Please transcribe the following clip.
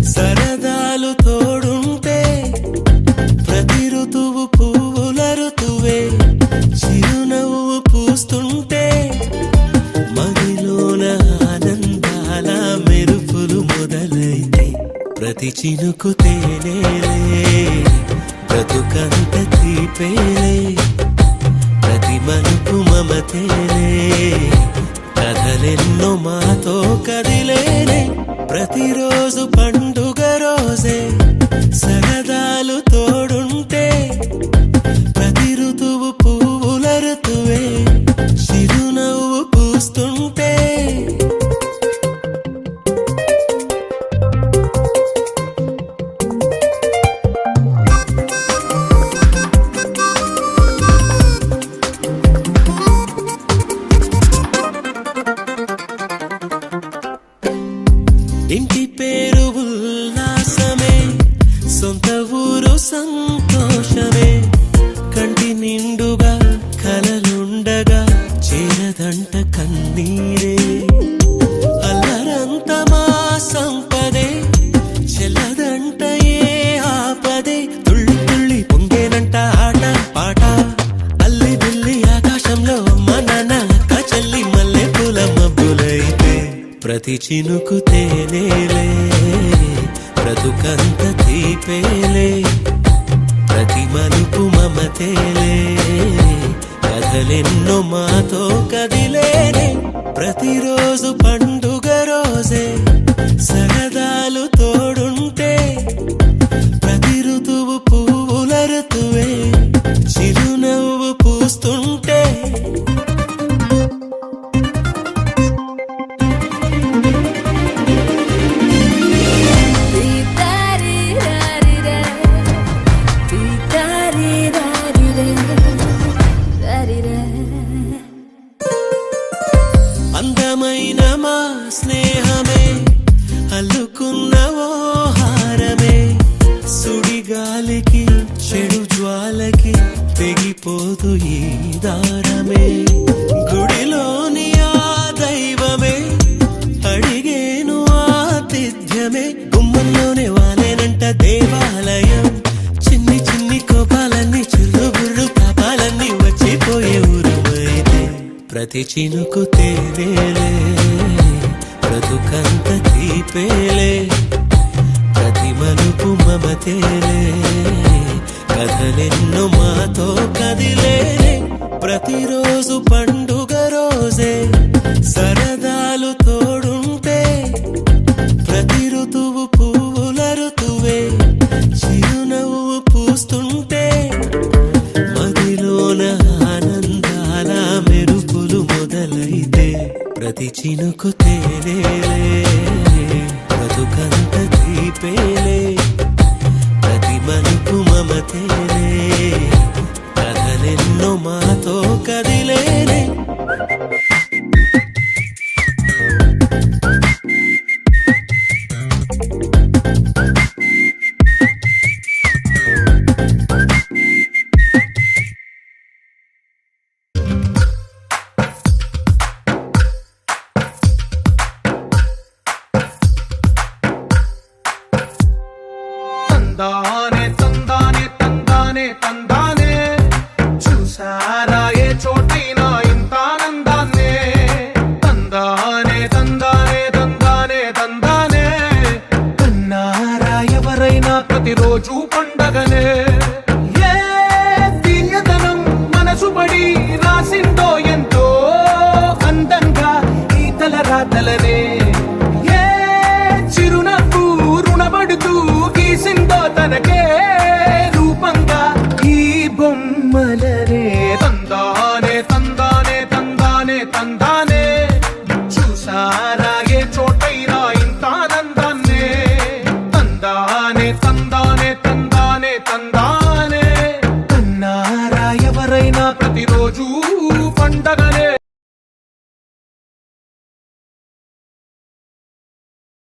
సరదాలు తోడుంటే ప్రతి ఋతువు పువ్వుల ఋతువే చిరునవ్వు పూస్తుంటే మదిలోన ఆనందాల మెరుపులు మొదలైతే ప్రతి చినుకు తేనేలే బ్రతుకంత తీపేలే ప్రతి మలుపు మమతేలే కథలెన్నో మాతో కదిలేనే ప్రతిరోజు పండుగ రోజే సరదాలు తోడుంటే ప్రతి ఋతువు పువ్వుల ఋతువే చిరునవ్వు పూస్తుంటే ఇంటి పేరు ఉల్లాసమే సొంత ఊరు సంతోషమే కంటి నిండుగా కలలుండగా చేరదంట కన్నీరే అల్లరంత మా సంపదే చెల్లదంట ఏ ఆపదే తుళ్ళి తుళ్ళి పొంగేనంట ఆట పాట అల్లి బిల్లి ఆకాశంలో అమ్మ నాన్న అక్క చెల్లి మల్లె పూల మబ్బులైతే ప్రతి చినుకు తేనేలే బ్రతుకంత తీపేలే ప్రతి మలుపు మమతేలే కథలెన్నో మాతో కదిలేనే ప్రతిరోజు పండుగ రోజే సరదాలు తోడుంటే ప్రతి ఋతువు పువ్వుల ఋతువే చిరునవ్వు పూస్తుంటే అందమైన మా స్నేహమే అల్లుకున్న ఓ హారమే సుడిగాలికి చెడు జ్వాలకి తెగిపోదు ఈ దారమే గుడిలోని ఆ దైవమే అడిగేను ఆతిథ్యమే గుమ్మంలోనే వాలేనంట దేవాలయం చిన్ని చిన్ని కోపాలన్నీ చిల్లు బుర్రు పాపాలన్నీ వచ్చిపోయే ఊరుమైతే ప్రతి చినుకు తేనేలే బ్రతుకంత తీపేలే ప్రతి మలుపు మమతేలే కథలెన్నో మాతో కదిలేనే ప్రతిరోజు పండుగ రోజే సరదాలు తోడుంటే ప్రతి ఋతువు పువ్వుల ఋతువే చిరునవ్వు పూస్తుంటే మదిలోన ఆనందాల మెరుపులు మొదలైతే ప్రతి చినుకు తేనేలే బ్రతుకంత తీపేలే ప్రతి మలుపు మమతేలే కథలెన్నో మాతో కదిలేనే తందానే తందానే తందానే తందానే చూసారా ఏ చోటైనా ఇంత ఆనందాన్నే తందానే తందానే తందానే తందానే కన్నారా ఎవరైనా ప్రతిరోజు